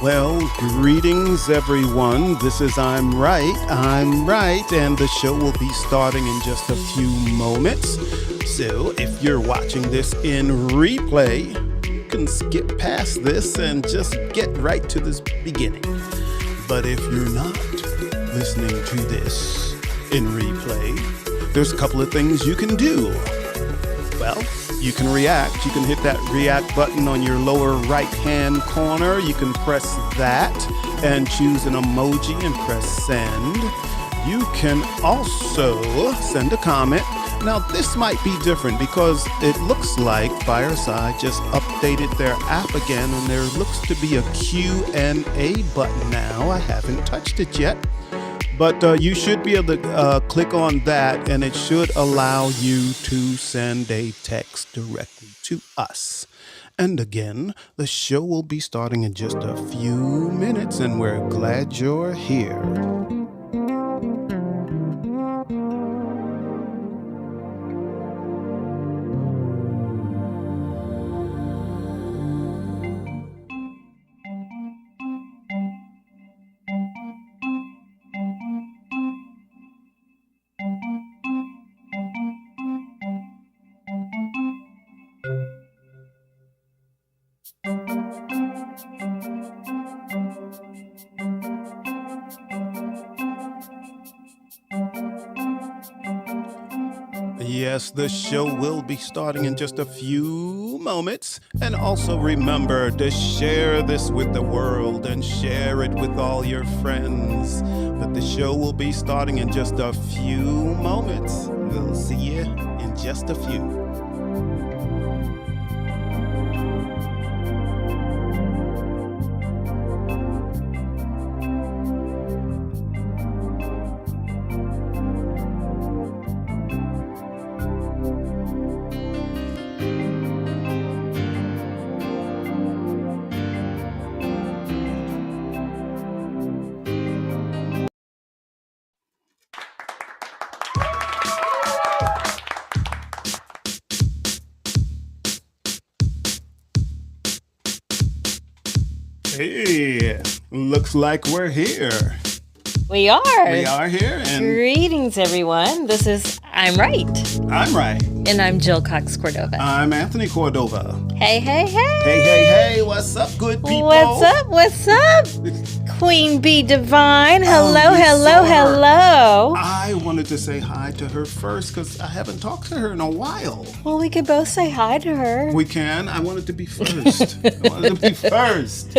Well, greetings everyone. This is I'm Right, and the show will be starting in just a few moments. So, if you're watching this in replay, you can skip past this and just get right to this beginning. But if you're not listening to this in replay, there's a couple of things you can do. Well, you can react. You can hit that react button on your lower right-hand corner. You can press that and choose an emoji and press send. You can also send a comment. Now, this might be different because it looks like Fireside just updated their app again, and there looks to be a Q&A button now. I haven't touched it yet. But you should be able to click on that, and it should allow you to send a text directly to us. And again, the show will be starting in just a few minutes, and we're glad you're here. Yes, the show will be starting in just a few moments. And also remember to share this with the world and share it with all your friends. But the show will be starting in just a few moments. We'll see you in just a few. Hey, looks like we're here. We are. We are here. And Greetings, everyone. This is I'm Right. I'm Right. And I'm Jill Cox Cordova. I'm Anthony Cordova. Hey, hey, hey. Hey, hey, hey. What's up, good people? What's up? What's up? Queen Bee Divine. Hello, you hello, saw her. hello. I wanted to say hi to her first because I haven't talked to her in a while. Well, we could both say hi to her. We can. I wanted to be first. I wanted to be first.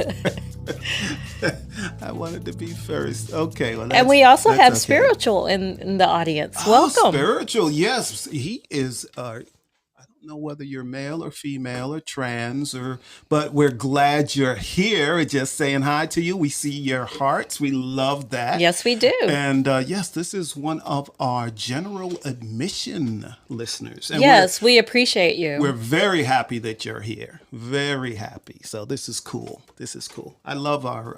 I wanted to be first. Okay. Well, And we also have okay. Spiritual in the audience. Welcome. Spiritual. Yes. He is, I don't know whether you're male or female or trans, but we're glad you're here. Just saying hi to you. We see your hearts. We love that. Yes, we do. And yes, this is one of our general admission listeners. And Yes, we appreciate we're you. very happy that you're here. Very happy. So this is cool. This is cool. I love our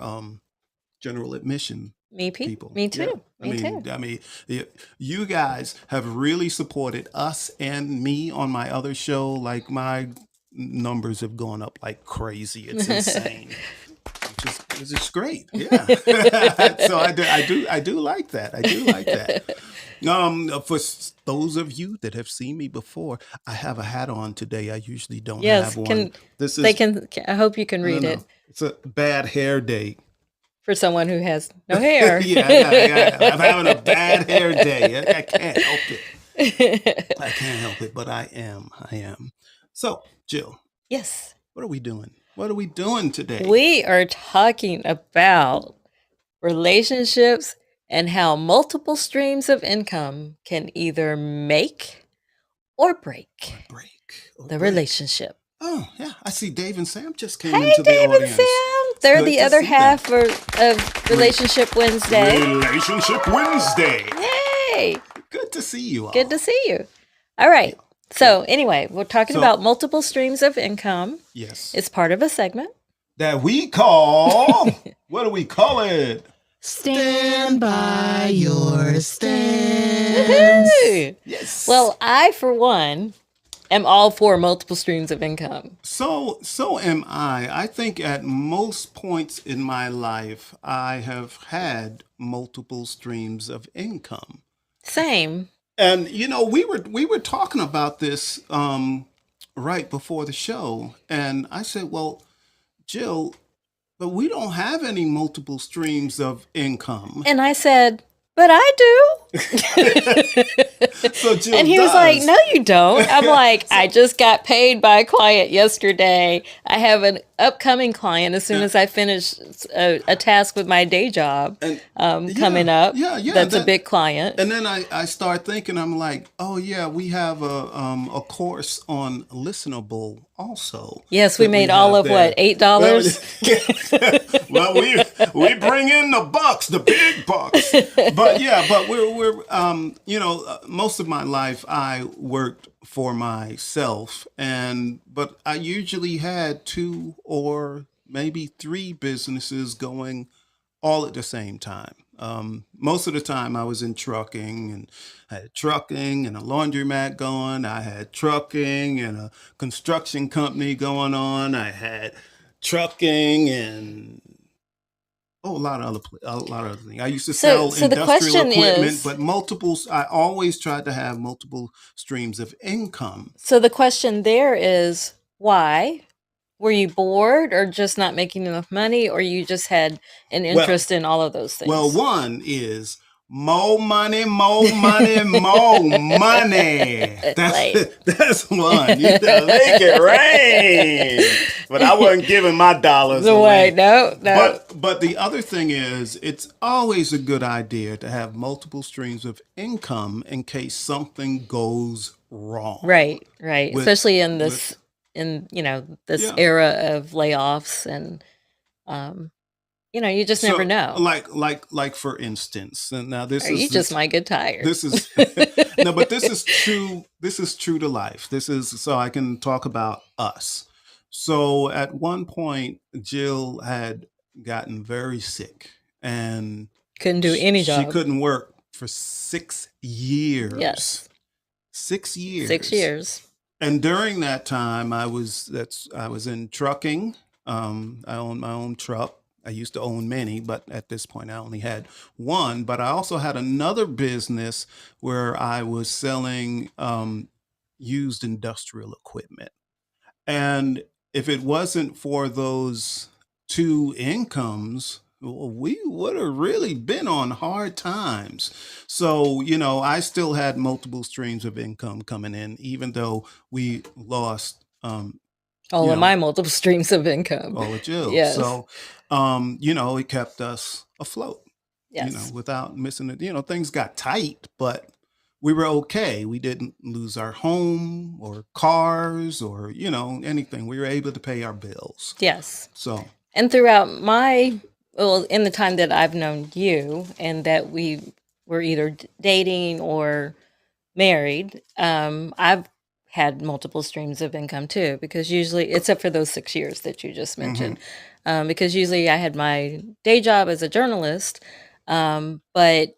general admission people. Me too. Yeah. Me too. I mean, you guys have really supported us and me on my other show. Like my numbers have gone up like crazy. It's insane. It's just great. Yeah. So I do like that. I do like that. For those of you that have seen me before, I have a hat on today. I usually don't Yes, have one. This is I hope you can read it It's a bad hair day. for someone who has no hair. Yeah, I'm having a bad hair day. I can't help it. I can't help it, but I am. So, Jill, Yes. what are we doing? What are we doing today? We are talking about relationships and how multiple streams of income can either make or break Break. Oh, the break. relationship. Oh, yeah. I see Dave and Sam just came Hey, into the Dave and audience. Sam. They're Good the to other see half of Relationship Wednesday. Relationship Wednesday. Yay. Good to see you all. Good to see you. All right. So, anyway, we're talking So- about multiple streams of income. Yes. It's part of a segment. That we call, what do we call it? Stand by your stance. Woohoo! Yes. Well, I, for one, am all for multiple streams of income. So am I. I think at most points in my life, I have had multiple streams of income. Same. And we were talking about this right before the show, and I said, "Well, Jill, but we don't have any multiple streams of income." And I said, but I do. So Jill And he was like, does. no, you don't. I'm like, I just got paid by a client yesterday. I have an upcoming client as soon as I finish a task with my day job coming up. Yeah. That's a big client. And then I start thinking, I'm like, oh yeah, we have a course on listenable also. Yes, we that made all have of there. what, $8? Well, we bring in the bucks, the big bucks. But we're most of my life I worked for myself, but I usually had two or maybe three businesses going all at the same time. Most of the time I was in trucking, and I had trucking and a laundromat going. I had trucking and a construction company going on. I had trucking and a lot of other things. I used to sell So the industrial question equipment, is, but multiples. I always tried to have multiple streams of income. so the question there is why? Were you bored or just not making enough money, or you just had an Well, interest in all of those well, things? one is more money, more money, more money. Like, That's one. You better make it rain. But I wasn't giving my dollars no away. way, no. But the other thing is, it's always a good idea to have multiple streams of income in case something goes wrong. Right. With Especially in with this yeah. era of layoffs and um, you just never So know. like for instance, and now Or you just might get tired. this is no, but this is true. This is true to life. This is so I can talk about us. So at one point, Jill had gotten very sick, and Couldn't do any she job. couldn't work for 6 years. Yes. 6 years. 6 years. And during that time, I was in trucking. I owned my own truck. I used to own many, but at this point, I only had one. But I also had another business where I was selling used industrial equipment. And if it wasn't for those two incomes, we would have really been on hard times. So, I still had multiple streams of income coming in, even though we lost, All you of know, my multiple streams of income. all of Jill. Yes. So, it kept us afloat, Yes. without missing it. Things got tight, but we were okay. We didn't lose our home or cars or, anything. We were able to pay our bills. Yes. So, And in the time that I've known you and that we were either dating or married, I've had multiple streams of income too, because usually, except for those 6 years that you just mentioned, because usually I had my day job as a journalist, but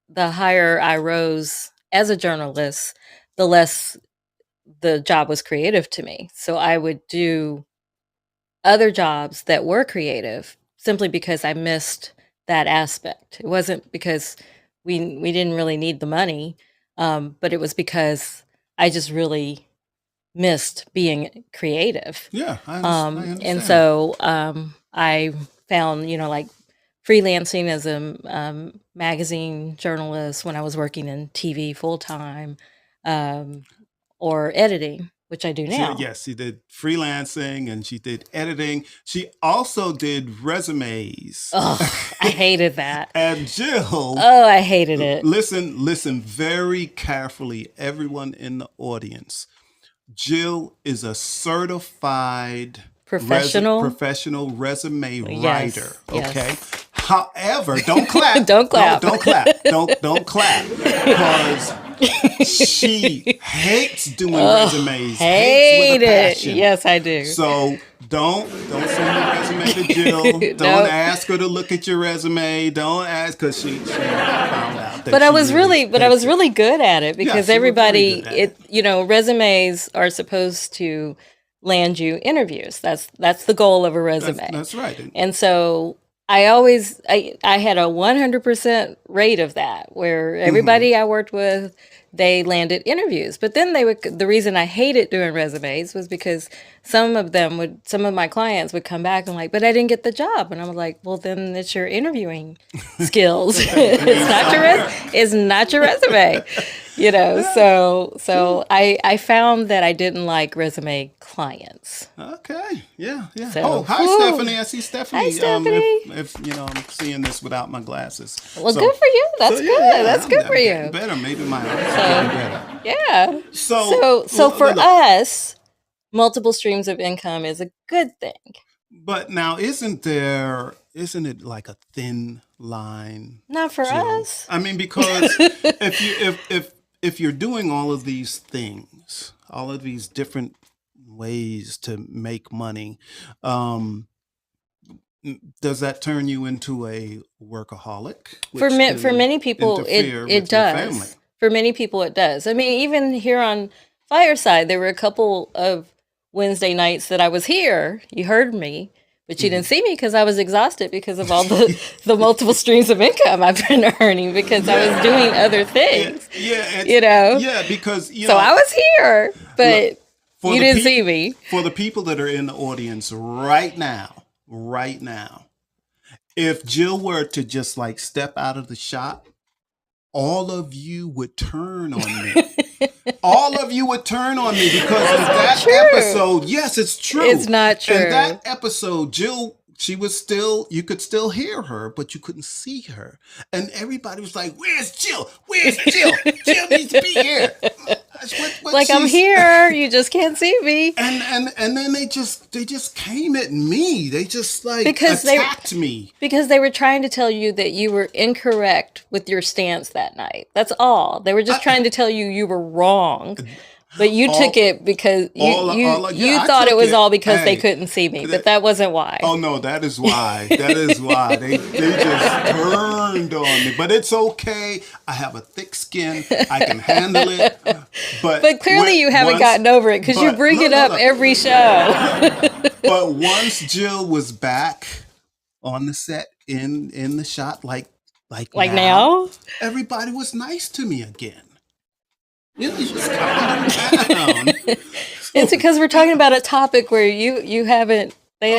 the higher I rose as a journalist, the less the job was creative to me. So I would do other jobs that were creative simply because I missed that aspect. It wasn't because we didn't really need the money, but it was because I just really missed being creative. yeah, I And understand. so I found, like freelancing as a magazine journalist when I was working in TV full time, or editing, which I do now. Yes, she did freelancing and she did editing. She also did resumes. Oh, I hated that. And Jill, Oh, I hated it. listen very carefully, everyone in the audience. Jill is a certified professional resume Yes, writer. yes. Okay. However, don't clap. Don't clap. Don't clap. Don't clap. Because She hates doing Oh, resumes. Hates hate with a it. passion. Yes, I do. So don't send your resume to Jill. Don't Nope. ask her to look at your resume. Don't ask because she found out that But I she was really I was hates it. really good at it because you were very everybody, good at resumes are supposed to land you interviews. That's the goal of a resume. That's right. And so I had a 100% rate of that where everybody I worked with, they landed interviews. But then the reason I hated doing resumes was because some of my clients would come back and like, but I didn't get the job. And I was like, well, then it's your interviewing skills. It's not your resume. So I found that I didn't like resume clients. Okay. Yeah. So, Oh, hi, whew. Stephanie. I see Stephanie. Hi, Stephanie. If I'm seeing this without my glasses. Well, good for you. That's good. That's I'm good for getting you. better. Maybe my eyes are getting better. Yeah. So For look, us, multiple streams of income is a good thing. but now isn't it like a thin line? Not for Jill? us. I mean, because if you're doing all of these things, all of these different ways to make money, does that turn you into a workaholic? For Which can many people, interfere it with your family? does. For many people, it does. I mean, even here on Fireside, there were a couple of Wednesday nights that I was here. You heard me, but you didn't see me because I was exhausted because of all the multiple streams of income I've been earning because I was doing other things. Yeah, because So I was here, but for you the didn't peop- see me. For the people that are in the audience right now, if Jill were to just like step out of the shop, all of you would turn on me. All of you would turn on me because in that true. episode, yes, it's true. It's not true. In that episode, Jill, you could still hear her, but you couldn't see her. And everybody was like, "Where's Jill? Where's Jill? Jill needs to be here." What I'm she's- here, you just can't see me. And then they just came at me. They just like Because attacked me. Because they were trying to tell you that you were incorrect with your stance that night. That's all. They were just trying to tell you were wrong. But you took it because you I thought it took was it. all because they Hey, couldn't see me, but that wasn't why. Oh no, that is why. That is why they just turned on me. But it's okay. I have a thick skin. I can handle it. But Clearly you haven't gotten over it because you bring it up every show. But once Jill was back on the set in the shot, like now? everybody was nice to me again. You know, just calm down. It's because we're talking about a topic where they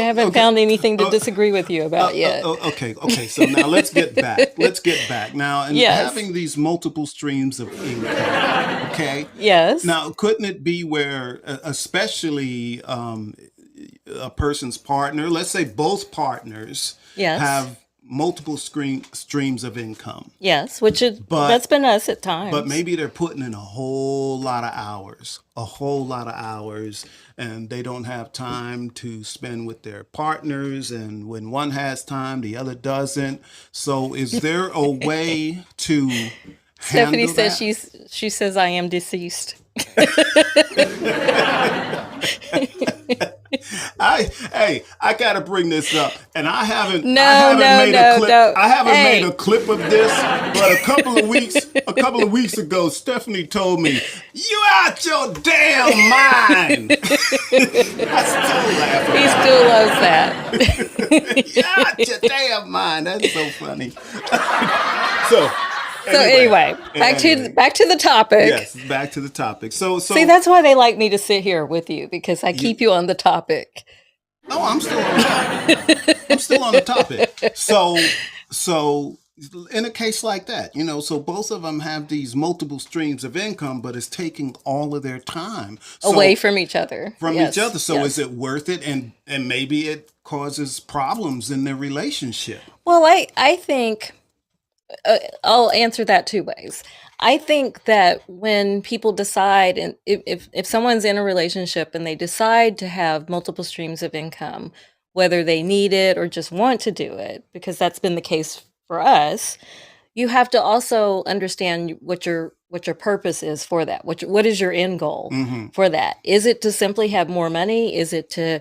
haven't found anything to disagree with you about yet. Okay. So now let's get back. Now, and Yes. having these multiple streams of income, okay? Yes. Now, couldn't it be where, especially a person's partner, let's say both partners Yes. have multiple streams of income, Yes, that's been us at times. but maybe they're putting in a whole lot of hours, and they don't have time to spend with their partners. And when one has time, the other doesn't. So is there a way to Stephanie handle says that? she says I am deceased. I gotta bring this up, and I haven't No, made a clip. no. I haven't Hey. made a clip of this, but a couple of weeks ago, Stephanie told me, "You out your damn mind." I still laugh. He still loves that. You out your damn mind. That's so funny. So Anyway, back to the topic. yes, back to the topic. So See, that's why they like me to sit here with you because I keep you on the topic. Oh, I'm still on the topic. I'm still on the topic. So in a case like that, so both of them have these multiple streams of income, but it's taking all of their time Away from each other. each other. So yes. is it worth it? And maybe it causes problems in their relationship. Well, I think I'll answer that two ways. I think that when people decide, and if someone's in a relationship and they decide to have multiple streams of income, whether they need it or just want to do it, because that's been the case for us, you have to also understand what your what your purpose is for that. What is your end goal Mm-hmm. for that? Is it to simply have more money? Is it to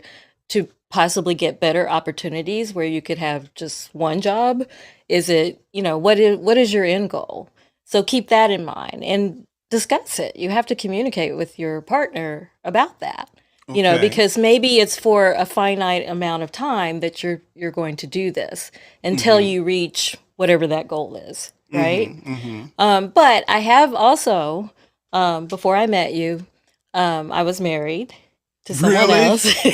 possibly get better opportunities where you could have just one job? Is it, what is your end goal? So keep that in mind and discuss it. You have to communicate with your partner about that. Okay. Because maybe it's for a finite amount of time that you're going to do this until you reach whatever that goal is, right? But I have also, before I met you, I was married to someone Really? else.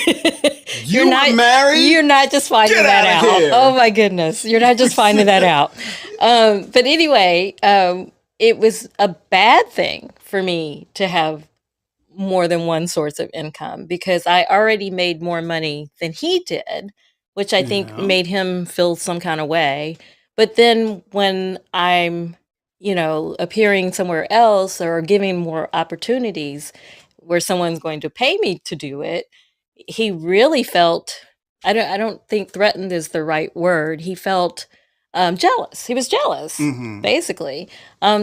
You were married? You're not just finding Get that outta out. here. Oh my goodness, you're not just finding that out. But anyway, it was a bad thing for me to have more than one source of income because I already made more money than he did, which I think Yeah. made him feel some kind of way. But then when I'm, appearing somewhere else or giving more opportunities where someone's going to pay me to do it, he really felt, I don't think threatened is the right word. He felt jealous. He was jealous, basically.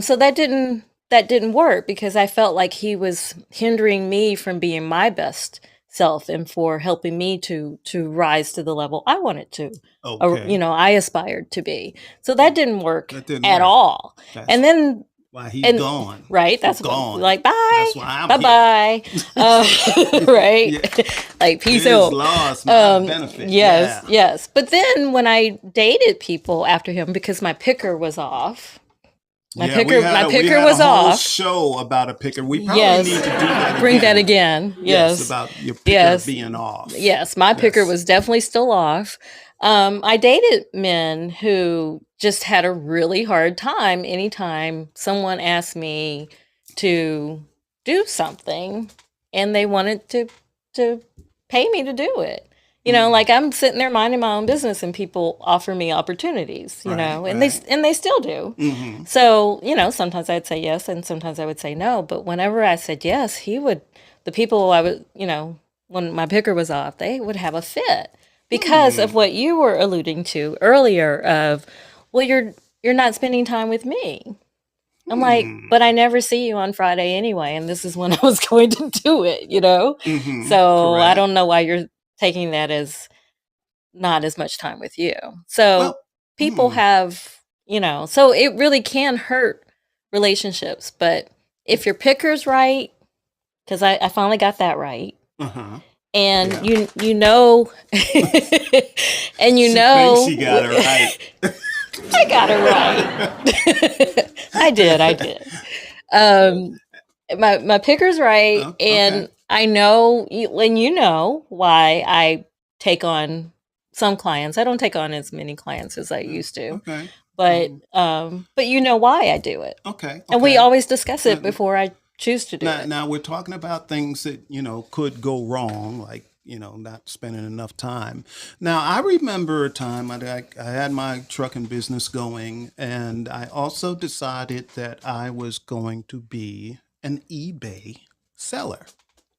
So that didn't work because I felt like he was hindering me from being my best self and for helping me to rise to the level I wanted to, Okay. I aspired to be. So that didn't work That didn't at work. all. That's And then why he's and gone. right, that's He's gone. like bye, That's why I'm bye bye, right? Yeah. Like peace His out. loss, my benefit. Yes, Yeah. yes. But then when I dated people after him, because my picker was off, my Yeah, picker we had was a whole off. show about a picker. We probably Yes, need to do that bring again. that again. Yes, Yes, about your picker yes, being off. yes. My picker Yes. was definitely still off. I dated men who just had a really hard time anytime someone asked me to do something and they wanted to pay me to do it. Like I'm sitting there minding my own business and people offer me opportunities, Right, and right. they still do. Mm-hmm. So, sometimes I'd say yes and sometimes I would say no, but whenever I said yes, the people I would, when my picker was off, they would have a fit because of what you were alluding to earlier of, well, you're not spending time with me. I'm like, but I never see you on Friday anyway, and this is when I was going to do it, Mm-hmm. So I Correct. don't know why you're taking that as not as much time with you. So Well, people have, so it really can hurt relationships. But if your picker's right, because I finally got that right, uh-huh. and Yeah. you know, and She thinks she got it right. I got it right. I did. My picker's right, Oh, and okay. I know when why I take on some clients. I don't take on as many clients as I used to, Okay. but you know why I do it, Okay. and we Okay. always discuss it Now- before I choose to do Now, it. now we're talking about things that could go wrong, like not spending enough time. Now I remember a time I had my trucking business going, and I also decided that I was going to be an eBay seller.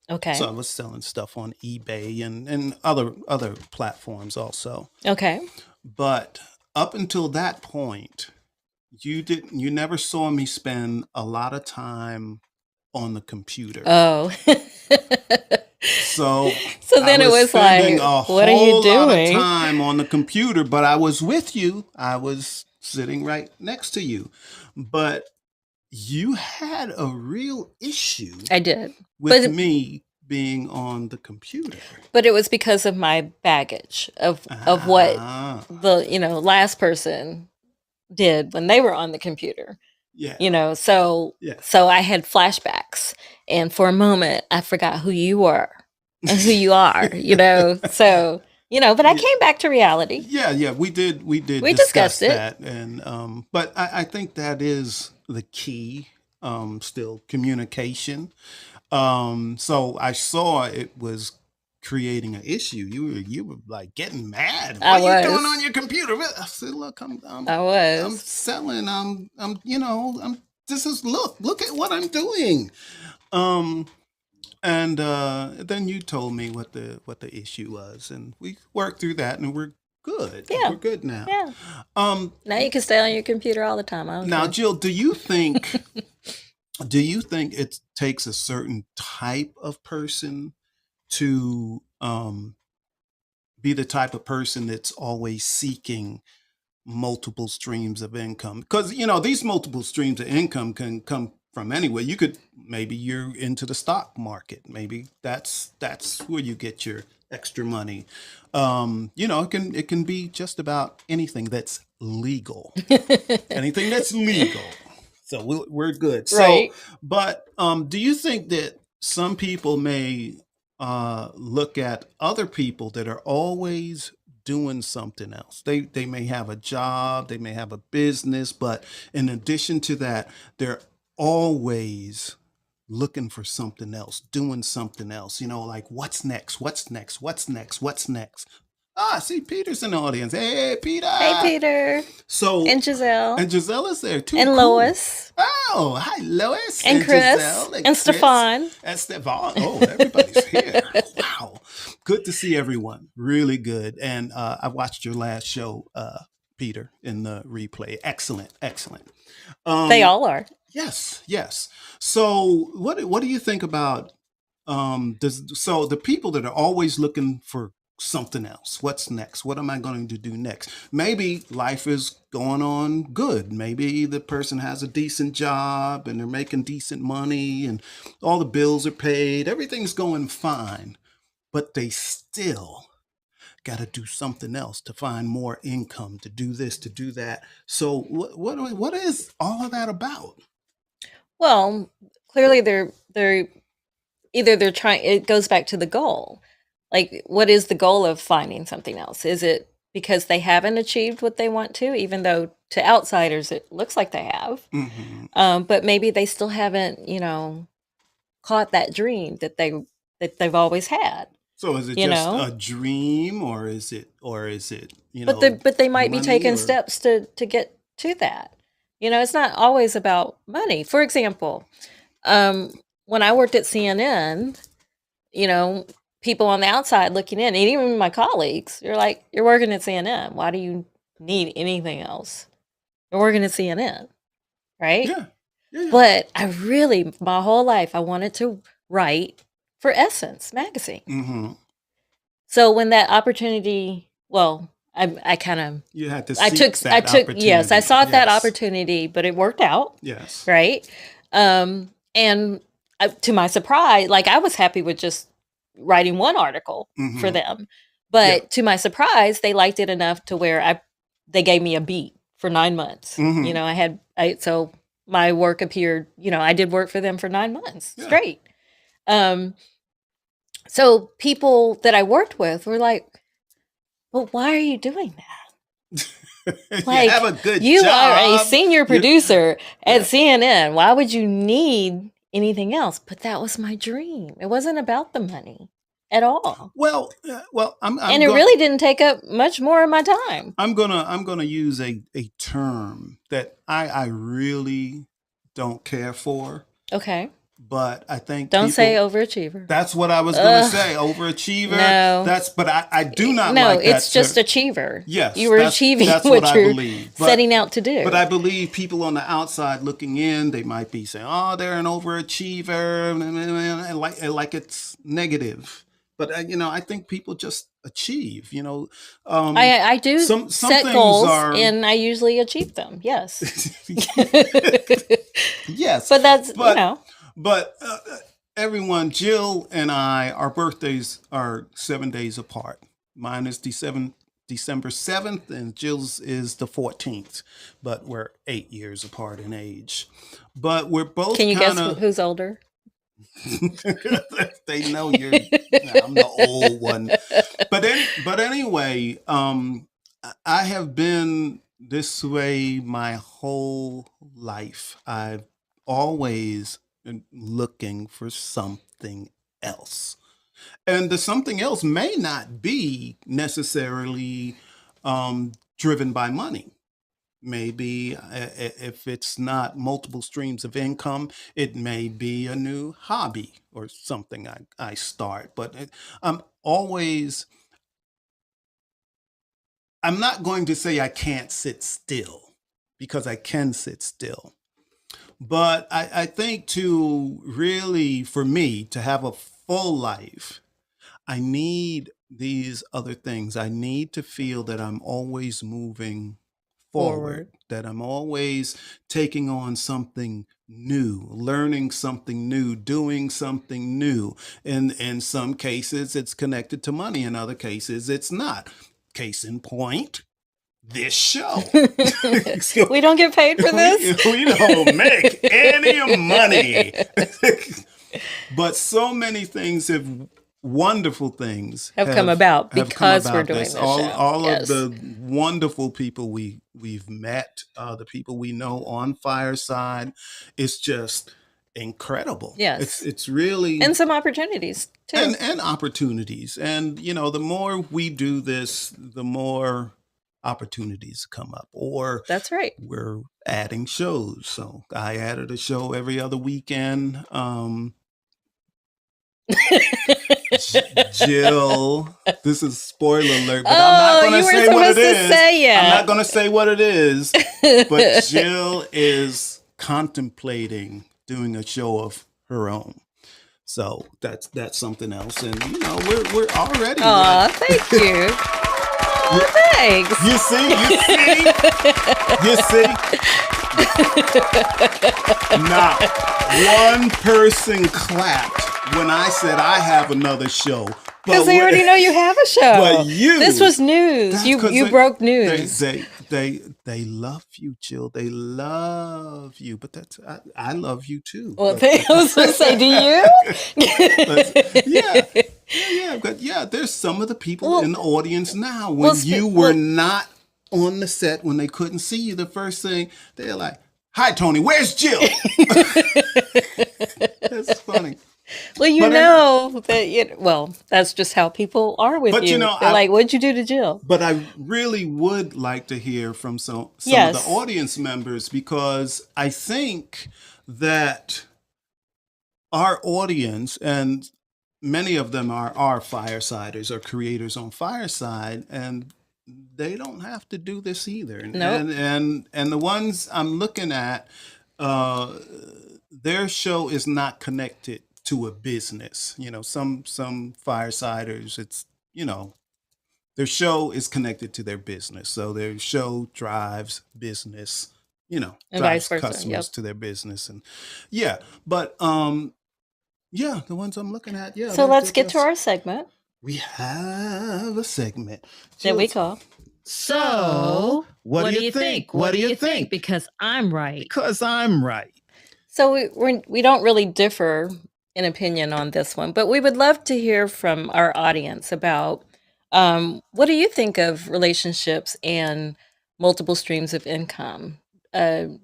Okay, So I was selling stuff on eBay and other platforms also. okay. But up until that point, you never saw me spend a lot of time on the computer. Oh, So so I then it was was like, spending a what are you whole lot of doing? time on the computer, but I was with you. I was sitting right next to you. But you had a real issue I did, with but me being on the computer. but it was because of my baggage of what Ah, the last person did when they were on the computer. yeah. So Yeah. I had flashbacks, and for a moment I forgot who you were and who you are. So but I Yeah. came back to reality. Yeah, we did We discuss discussed it. that, and but I think that is the key, still communication. So I saw it was creating an issue. You were like getting mad. What I are you doing was. on your computer? I said, look, I'm I I'm was. selling. I'm this is look at what I'm doing. Um, and then you told me what the issue was, and we worked through that, and we're good. Yeah. We're good now. Yeah. Um, Now you can stay on your computer all the time. I don't now, care. Jill, do you think Do you think it takes a certain type of person to be the type of person that's always seeking multiple streams of income? Because these multiple streams of income can come from anywhere. You could, maybe you're into the stock market, maybe that's where you get your extra money. It can be just about anything that's legal. Anything that's legal. So we're good. So, Right. but do you think that some people may look at other people that are always doing something else? They may have a job, they may have a business, but in addition to that, they're always looking for something else, doing something else. Like what's next? What's next? What's next? What's next? Ah, I see Peter's in the audience. Hey, Peter. Hey, Peter. So, And Giselle. and Giselle is there too. And Cool. Lois. Oh, hi, Lois. And Chris. Giselle. And Chris. Stefan. And Stefan. Oh, everybody's here. Wow. Good to see everyone. Really good. And I watched your last show, Peter, in the replay. Excellent. Excellent. They all are. Yes. Yes. So what do you think about so the people that are always looking for something else? What's next? What am I going to do next? Maybe life is going on good. Maybe the person has a decent job and they're making decent money and all the bills are paid. Everything's going fine, but they still got to do something else to find more income, to do this, to do that. So what is all of that about? Well, clearly they're either they're trying, it goes back to the goal. Like, what is the goal of finding something else? Is it because they haven't achieved what they want to, even though to outsiders it looks like they have? But maybe they still haven't, caught that dream that they've always had. So is it You just know? a dream, or is it But they might be money, taking or steps to get to that. It's not always about money. For example, when I worked at CNN, people on the outside looking in, and even my colleagues, you're like, you're working at CNN. Why do you need anything else? You're working at CNN, right? yeah, yeah, yeah. But my whole life, I wanted to write for Essence magazine. Mm-hmm. So when that opportunity, well, I kind of, You had to I seek took, that yes, I opportunity. sought that Yes, opportunity, but it worked out, yes. right? And to my surprise, like I was happy with just writing one article for Mm-hmm. them, Yeah. but to my surprise, they liked it enough to where they gave me a beat for 9 months. Mm-hmm. So my work appeared. I did work for them for 9 months Yeah. straight. So people that I worked with were like, "Well, why are you doing that? You have a good You are a job. senior You, producer at yeah. CNN. Why would you need anything else?" But that was my dream. It wasn't about the money at all. Well, I'm And it going. really didn't take up much more of my time. I'm gonna use a term that I really don't care for, Okay. but I think Don't say people. overachiever. That's what I was gonna Ugh, say. Overachiever. no. But I do not No, like that it's just term. achiever. Yes, You were achieving that's what what I you're believe. setting out to do. But I believe people on the outside looking in, they might be saying, "Oh, they're an overachiever," and like it's negative. But I think people just achieve. I do Some set things goals are. and I usually achieve them. Yes. Yes, But that's, but everyone, Jill and I, our birthdays are 7 days apart. Mine is December 7th, and Jill's is the 14th. But we're 8 years apart in age. But we're both can you guess kind of. who's older? They know I'm the old one. But anyway, I have been this way my whole life. I've always been looking for something else. And the something else may not be necessarily driven by money. Maybe if it's not multiple streams of income, it may be a new hobby or something I start. But I'm always, I'm not going to say I can't sit still, because I can sit still. But I think to really, for me, to have a full life, I need these other things. I need to feel that I'm always moving forward, Forward. that I'm always taking on something new, learning something new, doing something new. And in some cases, it's connected to money. In other cases, it's not. Case in point, this show. We don't get paid for this? We don't make any money. But so many things wonderful things Have come about have come because we're about doing this. this All show. all Yes. of the wonderful people we've met, the people we know on Fireside, it's just incredible. Yes. It's really And some opportunities too. and opportunities. And the more we do this, the more opportunities come up. Or That's right. we're adding shows. So I added a show every other weekend. Jill, this is spoiler alert, but I'm not going to say what it is. I'm not going to say what it is, but Jill is contemplating doing a show of her own. So that's something else, and we're already. Aw, thank you. Aw, thanks. You see. Not one person clapped when I said I have another show. Because they already know you have a show. But this was news. You broke news. They love you, Jill. They love you. But I love you too. Well, I was going to say, do you? Yeah. There's some of the people in the audience now. When you were not on the set, when they couldn't see you, the first thing they're like, "Hi, Tony. Where's Jill?" That's funny. Well, that's just how people are with you. They're like, "What'd you do to Jill?" But I really would like to hear from some of the audience members, because I think that our audience, and many of them are Firesiders or creators on Fireside, and they don't have to do this either. Nope. And the ones I'm looking at, their show is not connected to a business. Some Firesiders, it's their show is connected to their business, so their show drives business, and drives vice versa, customers to their business, and but the ones I'm looking at, So let's get to our segment. We have a segment that we call. So, what do you think? What do you think? Because I'm right. Because I'm right. So we don't really differ in opinion on this one, but we would love to hear from our audience about what do you think of relationships and multiple streams of income? Do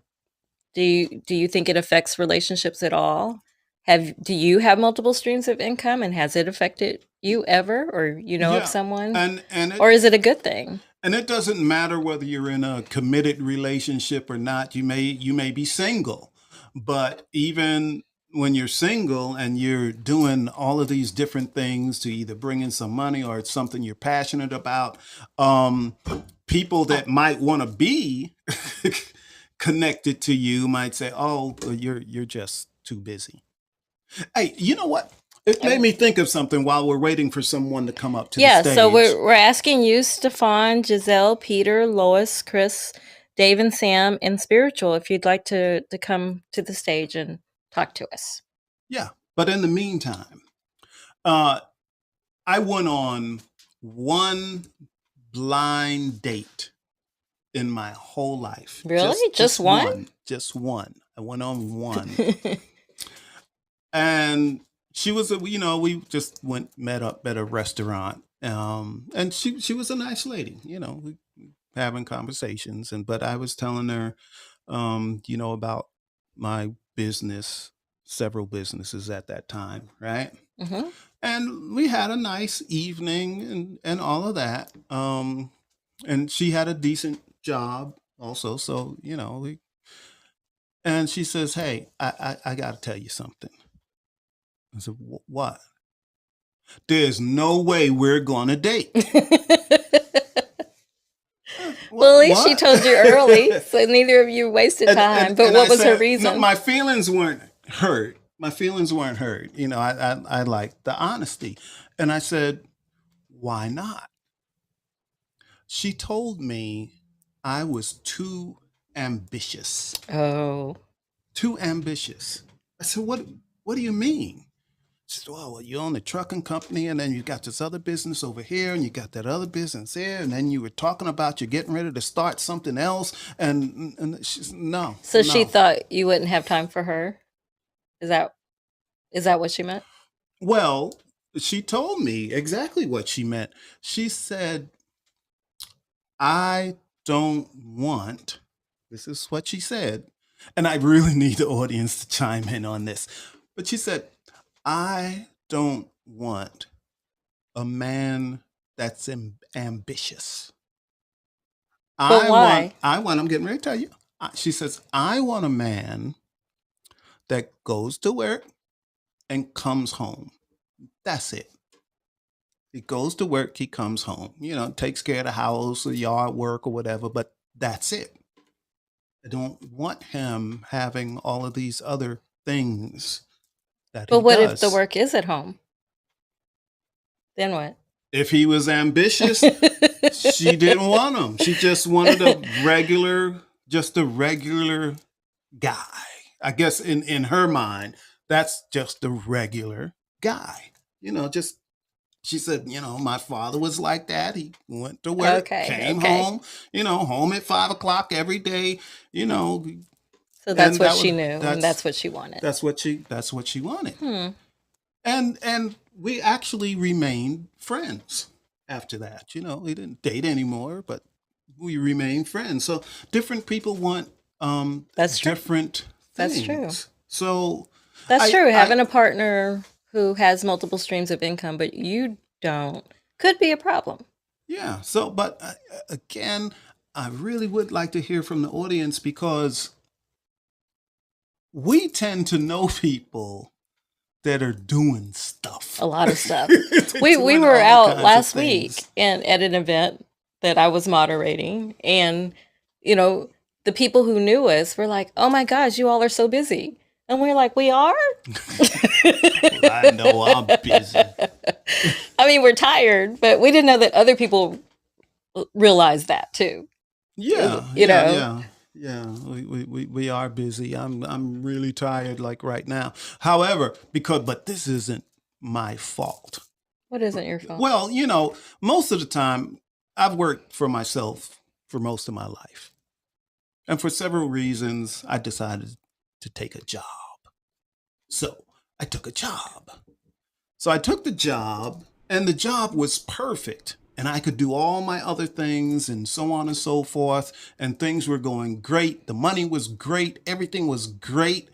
you think it affects relationships at all? Do you have multiple streams of income, and has it affected you ever, or of someone, or is it a good thing? And it doesn't matter whether you're in a committed relationship or not. You may be single, but even when you're single and you're doing all of these different things to either bring in some money or it's something you're passionate about, people that might want to be connected to you might say, "Oh, you're just too busy." Hey, you know what? It made me think of something while we're waiting for someone to come up to the stage. So we're asking you, Stefan, Giselle, Peter, Lois, Chris, Dave, and Sam, and Spiritual, if you'd like to come to the stage and talk to us. Yeah, but in the meantime, I went on one blind date in my whole life. Really? Just one? Just one. I went on one. And she was, we just met up at a restaurant. And she was a nice lady, we having conversations. But I was telling her, about my business, several businesses at that time. Right. Mm-hmm. And we had a nice evening and all of that. And she had a decent job also. So, and she says, "Hey, I got to tell you something." I said, "What?" "There's no way we're going to date." I Well, at least she What? told you early, so neither of you wasted time. But And what I was her said, reason? no, my feelings weren't hurt. My feelings weren't hurt. I like the honesty. And I said, why not? She told me I was too ambitious. Oh, Too ambitious. I said, what do you mean? She said, well, you own a trucking company, and then you got this other business over here, and you got that other business here, and then you were talking about you getting ready to start something else, and she said, no, so she no. thought you wouldn't have time for her? Is that what she meant? Well, she told me exactly what she meant. She said, I don't want, this is what she said, and I really need the audience to chime in on this. But she said, I don't want a man that's ambitious. But why? I'm getting ready to tell you. She says, I want a man that goes to work and comes home. That's it. He goes to work, he comes home, takes care of the house, the yard work or whatever, but that's it. I don't want him having all of these other things that But he what if the does. work is at home? Then what? If he was ambitious, she didn't want him. She just wanted a regular guy. I guess in her mind, that's just a regular guy. Just she said, my father was like that. He went to work, Okay, came okay. home, home at 5 o'clock every day, So that's and what that she was knew, and that's what she wanted. that's what she wanted. Hmm. And we actually remained friends after that. We didn't date anymore, but we remained friends. So different people want That's true. different That's things. true. So That's true. Having a partner who has multiple streams of income, but you don't, could be a problem. yeah. So, but again, I really would like to hear from the audience because we tend to know people that are doing stuff. A lot of stuff. They're We doing were all out kinds of last week things. and at an event that I was moderating, and the people who knew us were like, "Oh my gosh, you all are so busy," and we're like, "We are." I know I'm busy. I mean, we're tired, but we didn't know that other people realized that too. Yeah, You know? yeah. We are busy. I'm really tired, like right now. However, but this isn't my fault. What isn't your fault? Well, most of the time I've worked for myself for most of my life, and for several reasons, I decided to take a job. So I took a job. So I took the job, and the job was perfect. And I could do all my other things and so on and so forth. And things were going great. The money was great. Everything was great.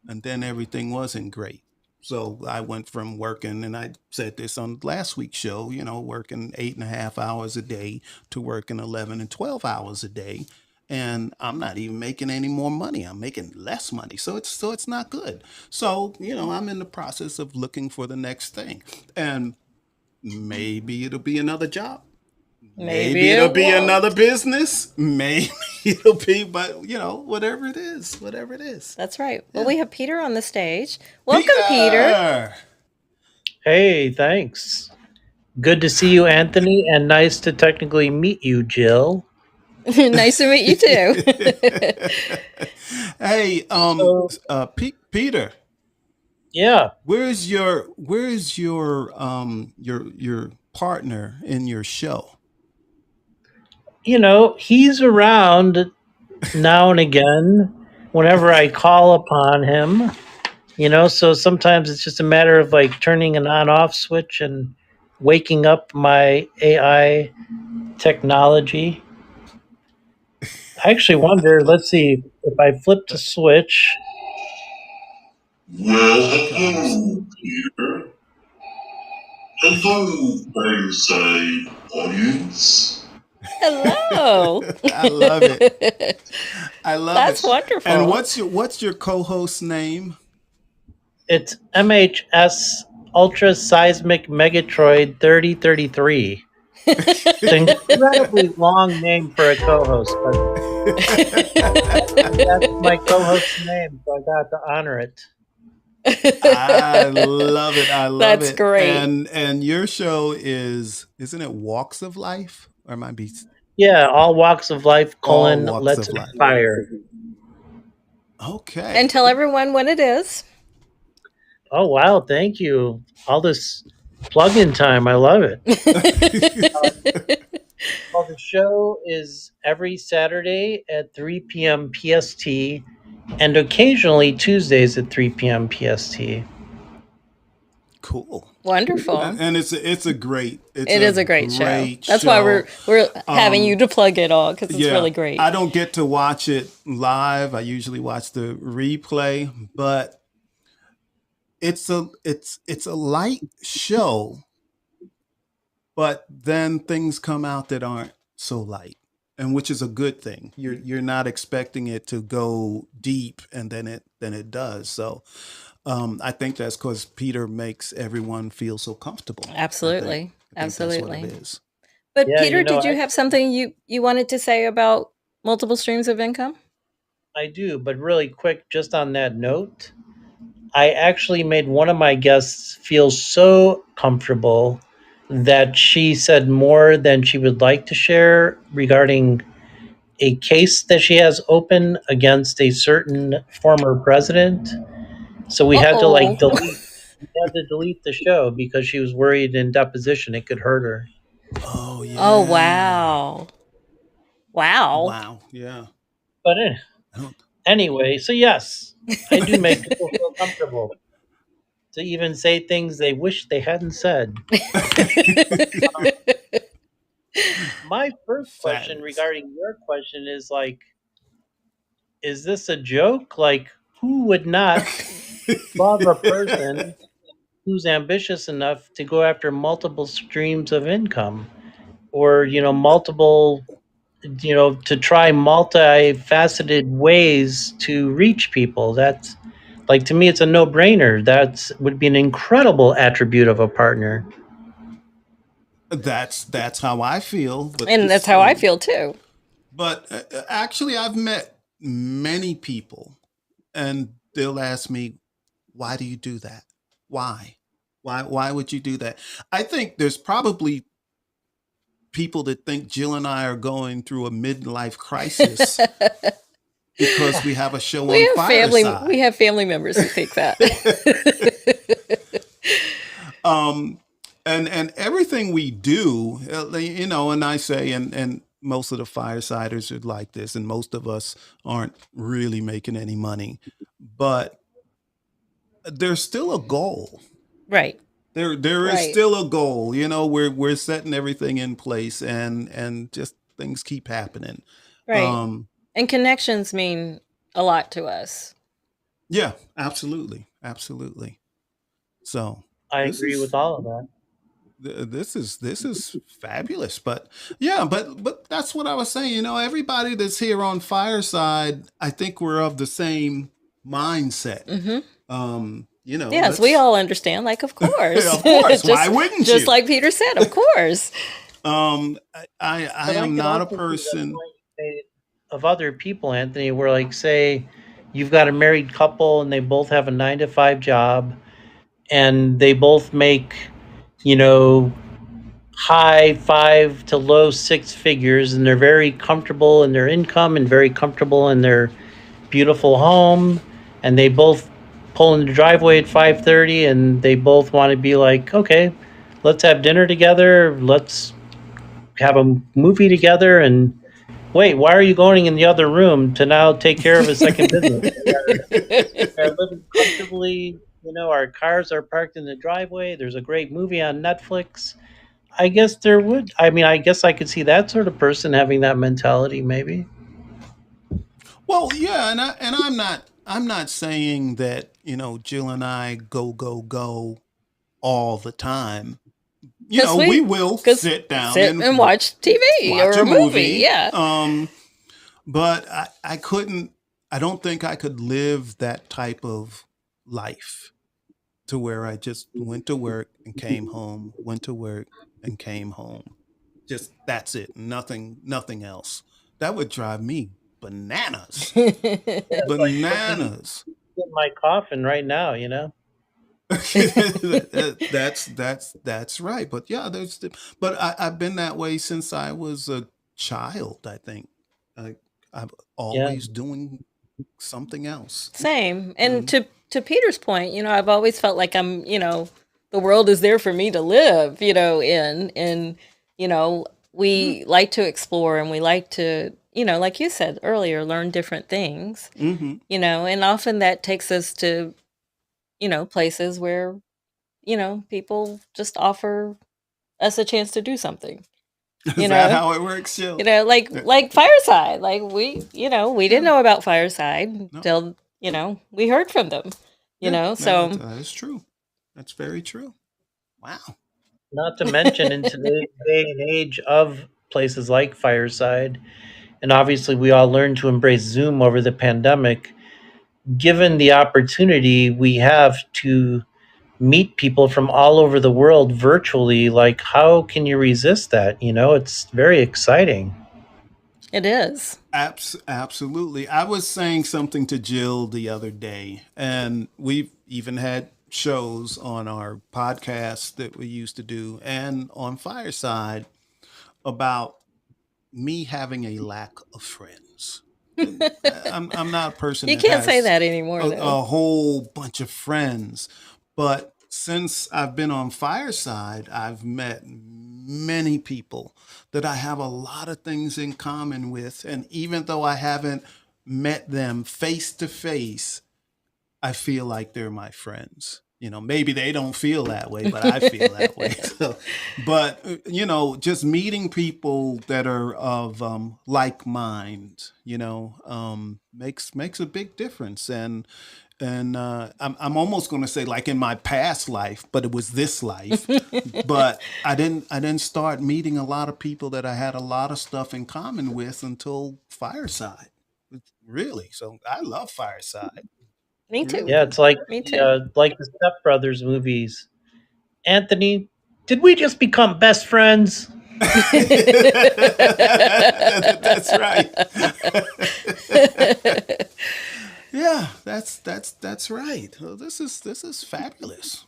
And then everything wasn't great. So I went from working, and I said this on last week's show, working 8.5 hours a day to working 11 and 12 hours a day. And I'm not even making any more money. I'm making less money. So it's not good. So, I'm in the process of looking for the next thing. And maybe it'll be another job. Maybe it'll be won't. another business. Maybe it'll be, but whatever it is. That's right. Well, Yeah. we have Peter on the stage. Welcome, Peter. Hey, thanks. Good to see you, Anthony, and nice to technically meet you, Jill. Nice to meet you too. Hey, Peter, Yeah, where's your partner in your show? he's around now and again whenever I call upon him. So sometimes it's just a matter of like turning an on-off switch and waking up my AI technology. I actually wonder, let's see, if I flip the switch. Well, hello, Peter. Hello, Bayside audience. Hello. I love it. I love That's it. wonderful. And what's your co-host name? It's MHS Ultra Seismic Megatroid 3033. It's an incredibly long name for a co-host, but that's my co-host's name, so I got to honor it. I love it. I love That's it. great. And your show isn't it Walks of Life? Or might be Yeah, all walks of life, All colon, Walks let's of Life. inspire. Okay. And tell everyone what it is. Oh, wow, thank you. All this plug-in time, I love it. Well, the show is every Saturday at 3 p.m. PST and occasionally Tuesdays at 3 p.m. PST. Cool. Wonderful. And it's a great It is a great show. That's show. why we're having you to plug it all, because it's really great. I don't get to watch it live. I usually watch the replay, but it's a light show, but then things come out that aren't so light, and which is a good thing. You're not expecting it to go deep, and then it does. So I think that's because Peter makes everyone feel so comfortable. Absolutely. I think Absolutely. that's what it is. But Yeah, Peter, you know, did you have something you wanted to say about multiple streams of income? I do, but really quick, just on that note, I actually made one of my guests feel so comfortable that she said more than she would like to share regarding a case that she has open against a certain former president. So we had to Uh-oh. delete the show because she was worried in deposition it could hurt her. Oh yeah. Oh, wow. Wow. Wow. Yeah. But I don't. anyway, so yes, I do make people feel comfortable to even say things they wish they hadn't said. My first question Fabulous. regarding your question is like, is this a joke? Like, who would not love a person who's ambitious enough to go after multiple streams of income, or multiple, to try multifaceted ways to reach people? That's like, to me, it's a no-brainer. That would be an incredible attribute of a partner. That's how I feel. But And that's how I feel too. But actually, I've met many people, and they'll ask me, "Why do you do that? Why? Why would you do that?" I think there's probably people that think Jill and I are going through a midlife crisis because we have a show We on have family. Fireside. We have family members who think that. And everything we do, and I say, and most of the firesiders are like this, and most of us aren't really making any money, but there's still a goal. Right. There is Right. still a goal. We're setting everything in place, and just things keep happening. Right. And connections mean a lot to us. Yeah, absolutely, absolutely. So I this agree is- with all of that. this is fabulous. But yeah, but that's what I was saying. Everybody that's here on Fireside, I think we're of the same mindset. Mm-hmm. let's- Yes, we all understand. Like, of course. Of course. Why wouldn't Just you? like Peter said, of course. I But am can not a also see the person. point of other people, Anthony, where, like, say you've got a married couple and they both have a 9-to-5 job and they both make, high 5 to low 6 figures, and they're very comfortable in their income and very comfortable in their beautiful home, and they both pull in the driveway at 5:30 and they both want to be like, okay, let's have dinner together, let's have a movie together, and wait, why are you going in the other room to now take care of a second business? We're living comfortably, our cars are parked in the driveway, there's a great movie on Netflix. I guess I guess I could see that sort of person having that mentality, maybe. Well, yeah, and I'm not saying that Jill and I go all the time. We will sit down and watch TV watch or a a movie. Yeah. But I couldn't. I don't think I could live that type of life to where I just went to work and came home, went to work and came home. Just that's it. Nothing else. That would drive me bananas. It's like putting Bananas. in my coffin right now, you know? That's right. But yeah, but I've been that way since I was a child. I think I, I'm Yeah. always doing something else. Same. And Mhm. to Peter's point, I've always felt like the world is there for me to live, in. And, we like to explore and we like to, like you said earlier, learn different things, Mm-hmm. and often that takes us to, places where, people just offer us a chance to do something, Is that how it works, Jill? like Fireside. Like we didn't Yeah. know about Fireside No. till, we heard from them, Yeah. so That is true. That's very true. Wow. Not to mention in today's day and age of places like Fireside, and obviously we all learned to embrace Zoom over the pandemic. Given the opportunity we have to meet people from all over the world virtually, like how can you resist that? It's very exciting. it is. Absolutely. I was saying something to Jill the other day, and we've even had shows on our podcast that we used to do and on Fireside about me having a lack of friends. I'm not a person You that can't say has that anymore, though. a whole bunch of friends, but since I've been on Fireside, I've met many people that I have a lot of things in common with. And even though I haven't met them face to face, I feel like they're my friends. Maybe they don't feel that way, but I feel that way. So, but just meeting people that are of like mind, makes a big difference. And I'm almost going to say like in my past life, but it was this life. But I didn't start meeting a lot of people that I had a lot of stuff in common with until Fireside. Really, so I love Fireside. Me Really too. Yeah, do. it's like Me too. the Step Brothers movies. Anthony, did we just become best friends? That's right. Yeah, that's right. Well, this is fabulous.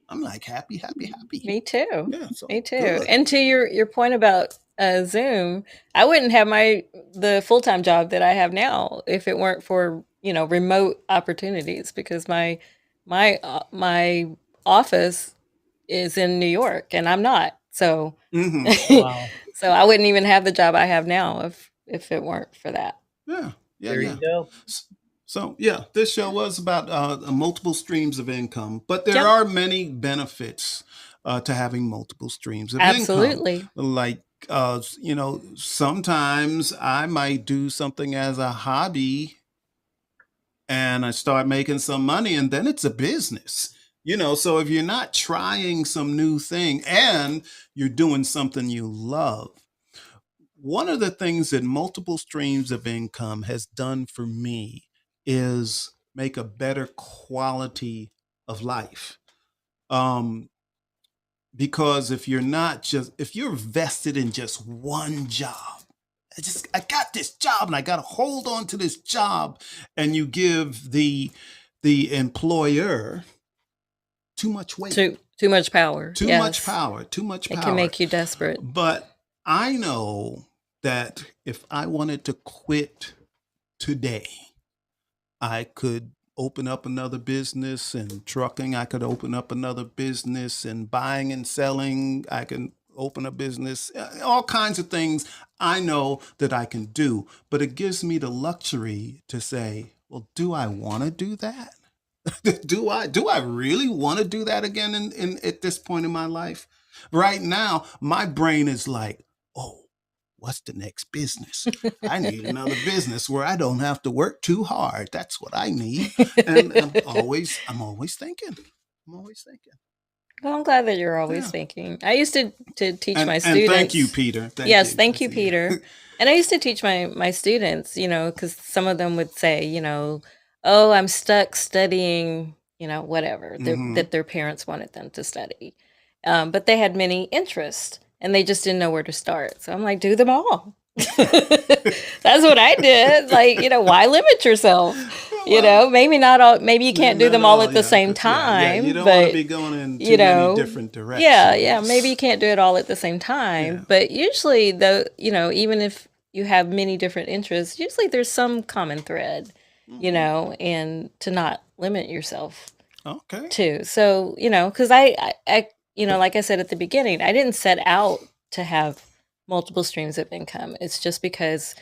I'm like happy, happy, happy. Me too. Yeah, so Me too. good. And to your point about Zoom, I wouldn't have the full time job that I have now if it weren't for remote opportunities, because my office is in New York and I'm not. So Hmm. Wow. so I wouldn't even have the job I have now if it weren't for that. Yeah, yeah, There you yeah. go. So yeah, this show was about multiple streams of income, but there Yep. are many benefits to having multiple streams of income. Absolutely. Like sometimes I might do something as a hobby, and I start making some money, and then it's a business. So if you're not trying some new thing and you're doing something you love, one of the things that multiple streams of income has done for me is make a better quality of life. Um, because if you're vested in just one job, I got this job and I got to hold on to this job, and you give the employer too much weight, Too much power. too much Yes. power, too much It can power. make you desperate. But I know that if I wanted to quit today, I could open up another business in trucking. I could open up another business in buying and selling. I can open a business, all kinds of things I know that I can do. But it gives me the luxury to say, well, do I want to do that? Do I really want to do that again in at this point in my life? Right now, my brain is like, oh, what's the next business? I need another business where I don't have to work too hard. That's what I need. And I'm always thinking. I'm always thinking. Well, I'm glad that you're always Yeah. thinking. I used to teach my And students. thank you, Peter. Yes, thank you, Peter. And I used to teach my students, because some of them would say, oh, I'm stuck studying, whatever Mhm. that their parents wanted them to study. But they had many interests. and they just didn't know where to start. So I'm like, do them all. That's what I did. Like, why limit yourself? Maybe not all. Maybe you can't do them all at the same time. You don't but, want to be going in too many different directions. Yeah. Maybe you can't do it all at the same time. Yeah. But usually, even if you have many different interests, usually there's some common thread, and to not limit yourself. Okay. Too. So, because I, like I said at the beginning, I didn't set out to have multiple streams of income. It's just because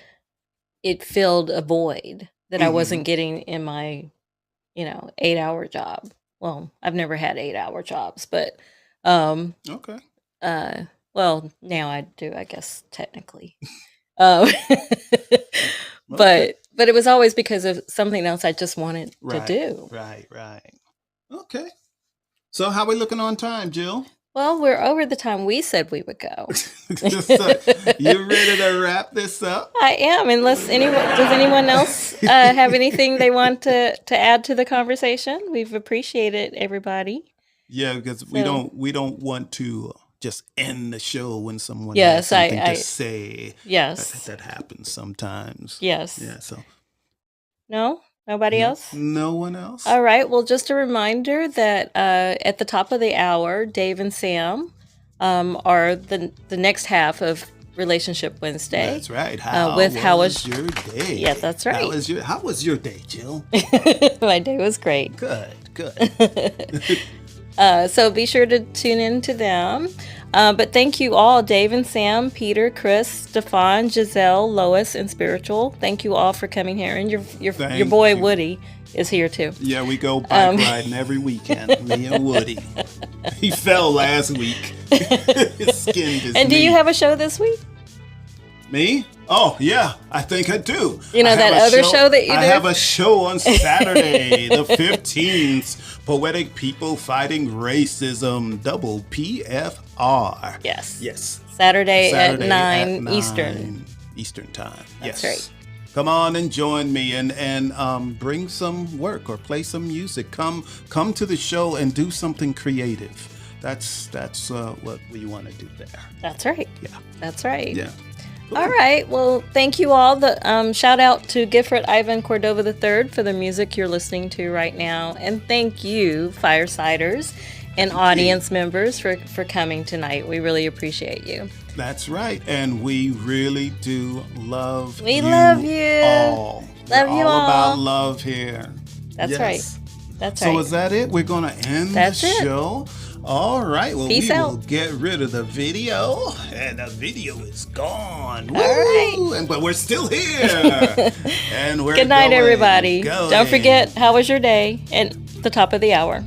it filled a void that I wasn't getting in my, 8-hour job. Well, I've never had 8-hour jobs, but, Okay. well, now I do, I guess, technically. But it was always because of something else I just wanted to do. Right. Okay. So how we looking on time, Jill? Well, we're over the time we said we would go. So, you ready to wrap this up? I am, does anyone else have anything they want to add to the conversation? We've appreciated everybody. Yeah, because we don't want to just end the show when someone Yes, has something to say. Yes. That happens sometimes. Yes. Yeah, so. No? Nobody else? No one else? All right. Well, just a reminder that at the top of the hour, Dave and Sam are the next half of Relationship Wednesday. That's right. How was your day? Yeah, that's right. How was your day, Jill? My day was great. Good. So be sure to tune in to them. But thank you all, Dave and Sam, Peter, Chris, Stefan, Giselle, Lois, and Spiritual. Thank you all for coming here. And your boy Woody is here too. Yeah, we go bike riding every weekend. Me and Woody. He fell last week. Skinned his And do knee. you have a show this week? Me? Oh, yeah, I think I do. That other show that you do? I have a show on Saturday, the 15th. Poetic People Fighting Racism, double PFR. Yes. Saturday at 9 Eastern time. That's yes. right. Come on and join me and bring some work or play some music. Come to the show and do something creative. That's what we want to do there. That's right. Yeah. That's right. Yeah. Cool. All right. Well, thank you all. Shout out to Gifford Ivan Cordova III for the music you're listening to right now. And thank you, Firesiders and audience members, for coming tonight. We really appreciate you. That's right. And we really do love you. We love you. All. Love We're you all all. about love here. That's right. That's So right. is that it? We're going to end That's the it. show. All right. Well, Peace we out. will get rid of the video, and the video is gone. All right. But we're still here. And we're Good night, going. everybody. Don't forget, how was your day? At the top of the hour.